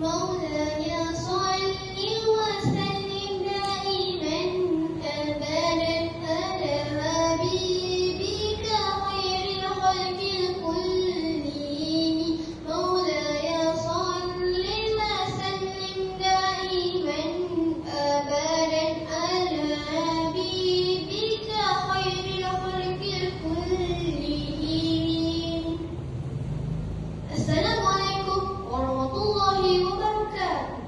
مولاي صل وسلم دائما أبدا على حبيبك خير الخلق كلهم. مولاي صل وسلم دائما أبدا على حبيبك خير الخلق كلهم. Assalamualaikum warahmatullahi wabarakatuh.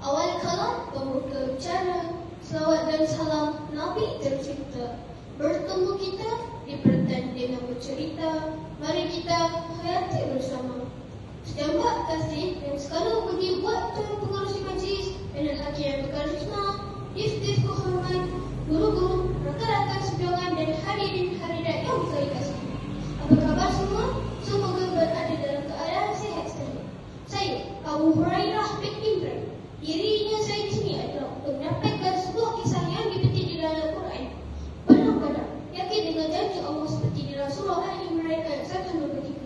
Awal kalam pembuka bicara, salawat dan salam Nabi tercipta. Bertemu kita di pertandingan bercerita, mari kita hayati bersama. Sejambak kasih yang selalu beri buat Tuan Pengurusi Majlis dan hakim yang berkarisma, Dif-Dif kehormat, guru-guru, rakan-rakan seperjuangan dan hadirin-hadirat yang saya kasihi. Apa khabar semua? Semoga berada dalam keadaan sihat saja. Saya Abu Hurairah bin Imran. Dirinya saya di sini adalah untuk menyampaikan sebuah kisah yang dipetik di dalam Al-Quran. Perang Badar, yakin dengan janji Allah seperti di dalam surah Al-Imran ayat 123.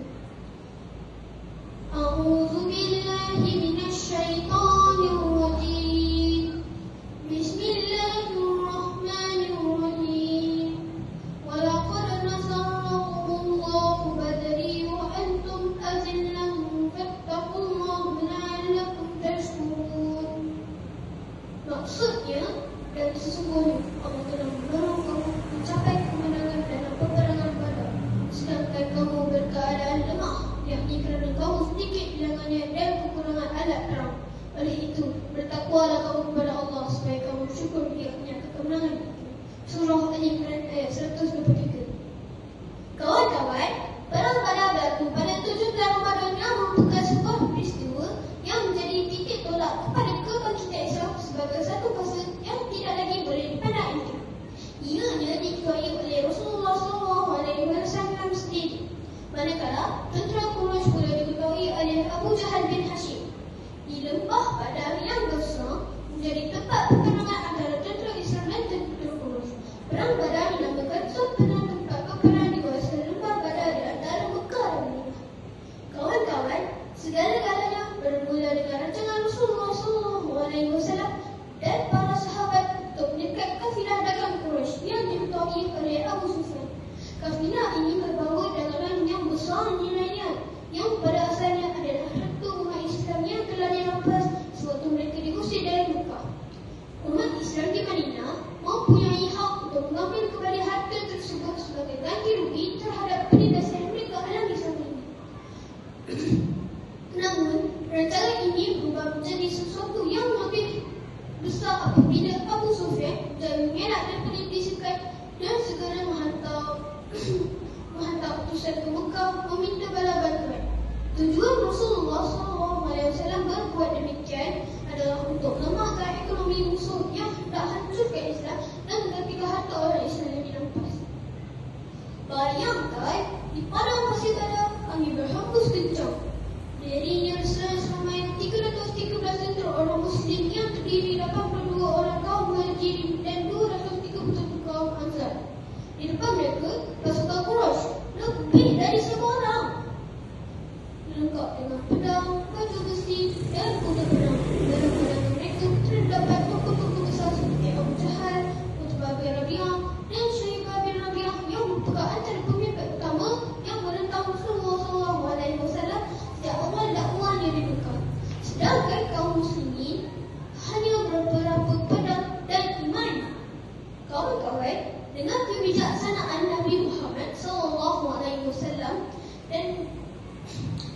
A'udzu billahi minasy syaithanir rajim. Bismillahirrahmanirrahim. Walaqad nasarakumullahu badri wa antum azillam fattaqullaha la'allakum tashkurun. Maksudnya, dan sesungguhnya Allah telah menolong kamu mencapai kemenangan dalam peperangan Badar, sedangkan kamu berkeadaan lemah, yakni kerana kamu sedikit bilangannya dan kekurangan alat perang. Oleh itu, bertakwalah kamu kepada Allah supaya kamu syukur Dia punya kemenangan itu. Surah Al-Imran ayat 123. Kawan-kawan, perang Badar berlaku pada 7 bulan Ramadan yang merupakan sebuah peristiwa yang menjadi titik tolak kepada kebangkitan Islam sebagai satu fasa yang tidak lagi boleh dipandang enteng. Ianya diketuai oleh Rasulullah SAW sendiri, manakala tentera Quraisy pula diketuai oleh Abu Jahal bin Hashim. Di lembah Badar yang besar menjadi tempat pertarungan antara tentera Islam dan tentera Quraisy. Perang Badar dinamakan sebenarnya tempat peperangan di kawasan lembah Badar di antara Mekah dan Madinah. Kawan-kawan, segala-galanya bermula dengan rancangan Rasulullah SAW dan para sahabat untuk mendekat kafilah dagang Quraisy yang diketuai oleh Abu Sufyan. Kafilah ini berbawa dagangan yang besar nilainya, yang pada asalnya adalah harta umat Islam yang telah dirampas sewaktu mereka diusir dari Mekah. Umat Islam di Madinah mempunyai hak untuk mengambil kembali harta tersebut sebagai ganti rugi terhadap penindasan yang mereka alami selama ini. Namun, rancangan ini berubah menjadi sesuatu yang lebih besar apabila Abu Sufyan dan mengelak daripada disikat dan segera menghantar utusan ke Mekah meminta bala bantuan. Tujuan Rasulullah SAW berbuat demikian adalah untuk melemahkan ekonomi musuh yang hendak hancurkan Islam dan menggantikan harta orang Islam yang dirampas. Bayangkan, di padang pasir Badar, angin berhembus kencang. Dirinya selama 313 tentera orang Muslim yang terdiri 82 orang kaum Muhajirin dan 231 kaum Ansar. Di depan mereka, pasukan Quraisy lebih dari 1,000 orang, lengkap dengan pedang, baju besi dan kuda perang. Dalam pandangan mereka terdapat tokoh-tokoh besar seperti Abu Jahal, Utbah bin Rabi'ah dan Syaibah bin Rabi'ah yang merupakan antara pemimpin utama yang menentang Rasulullah SAW sejak awal dakwahnya di Mekah. Sedangkan kaum muslimin hanya beberapa pedang dan iman. Kawan-kawan, dengan kebijaksanaan Nabi Muhammad SAW dan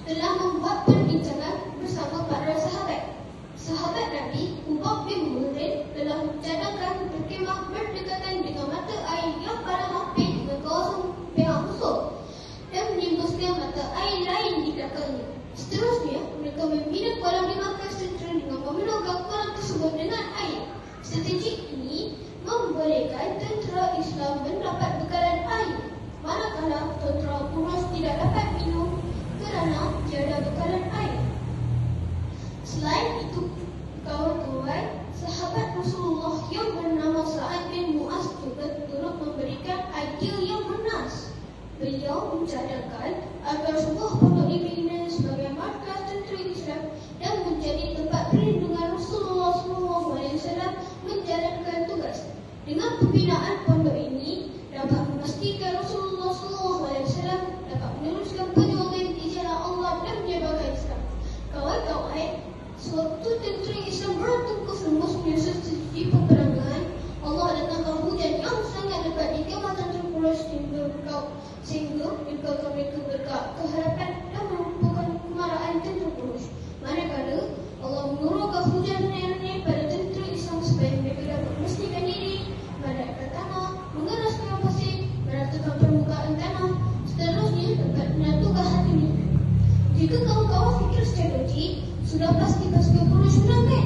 telah membuat perbincangan bersama para sahabat. Sahabat Nabi, Ubah bin Munzir, telah mencadangkan berkemah berdekatan dengan mata air yang pada hampir dengan kawasan pihak musuh dan menimbuskan mata air lain di belakangnya. Seterusnya, mereka membina kolam di markas tentera dengan memenuhkan kolam tersebut dengan air. Strategi ini membolehkan tentera Islam mendapat bekalan air, manakala tentera Quraisy tidak dapat minum kerana tiada bekalan air. Selain itu, kawan-kawan, sahabat Rasulullah yang bernama Sa'ad bin Mu'az juga turut memberikan idea yang menas. Beliau mencadangkan agar sebuah pondok dibina sebagai markas tentera Islam dan sudah pasti pasukan Quraisy menang kan?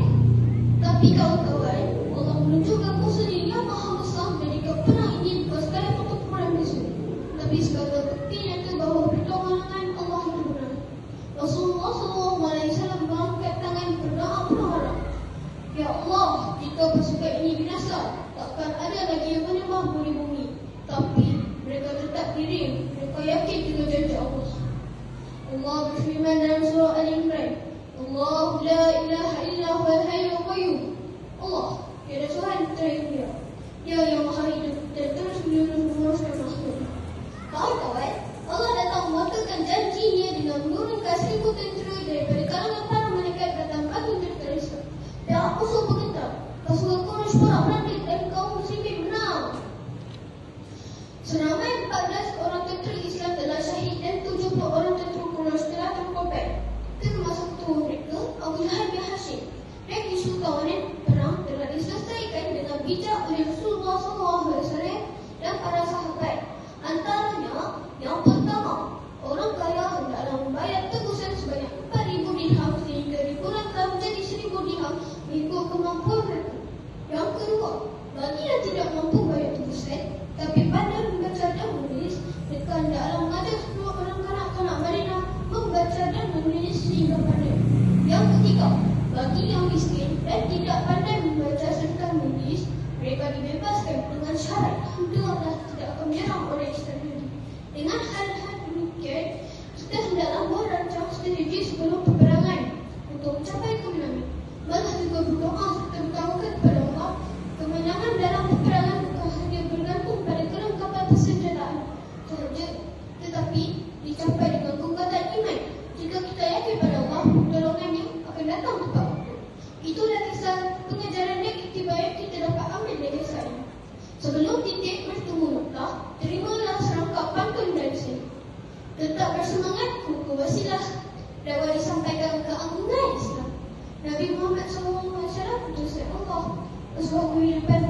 Tapi kawan-kawan, Allah menunjukkan kuasa Dia yang maha besar jadikan perang ini bukan sekadar pertempuran musuh, tapi sekadar bukti nyata bahawa pertolongan Allah itu benar. Rasulullah SAW mengangkat tangan berdoa berharap, Ya Allah, jika pasukan ini binasa, takkan ada lagi yang menyembah di bumi. Tapi mereka tetap diri, mereka yakin dengan janji Allah. Allah berfirman dalam surah Al-Imran, Allah la ilaha illa huwal hayyul qayyum. Allah, tiada Tuhan selain Dia. Dia yang maha hidup dan terus menerus menguruskan makhluk. Kawan-kawan, Allah datang mematukan janjinya dengan menurunkan 1000 tentera daripada kalangan para malaikat datang bagi mereka risau. Dan aku suruh bergetar, pasukan Quraisy porak-porik dan kaum muslimin menang. Seramai 14 orang tentera Islam telah syahid dan 70 orang tentera Quraisy telah terkorban. Termasuk ketua mereka, Abu Lahab bin Hashim. Dan isu kawanan perang telah diselesaikan dengan bijak oleh Rasulullah SAW dan para sahabat. Antaranya, yang pertama, orang kaya hendaklah membayar tebusan sebanyak 4,000 dirham sehingga dikurangkan menjadi 1,000 dirham mengikut kemampuan mereka. Yang kedua, bagi yang tidak mampu bayar tebusan tapi pandai membaca dan menulis, mereka hendaklah mengajar 10 orang kanak-kanak Madinah membaca dan menulis sehingga pandai. Yang ketiga, bagi yang miskin dan tidak pandai membaca serta menulis, mereka dibebaskan dengan syarat hendaklah tidak akan menyerang oleh Islam ini. Dengan hal-hal demikian, kita hendaklah merancang strategi sebelum peperangan untuk mencapai kemenangan. Malah juga berdoa serta bertawakal kepada Allah. Kemenangan dalam peperangan bukan hanya bergantung pada kelengkapan persenjataan sahaja, tetapi dicapai dengan kekuatan iman. Jika kita yakin pada Allah, pertolongannya akan datang tepat waktu. Itulah kisah pengajaran yang yang kita dapat ambil dari kisah ini. Sebelum titik bertemu noktah, terimalah serangkap pantun dari sini. Tetap bersemangat, kuku wasilah dakwah disampaikan ke anggungan Islam. Nabi Muhammad SAW utusan Allah, sebuah kehidupan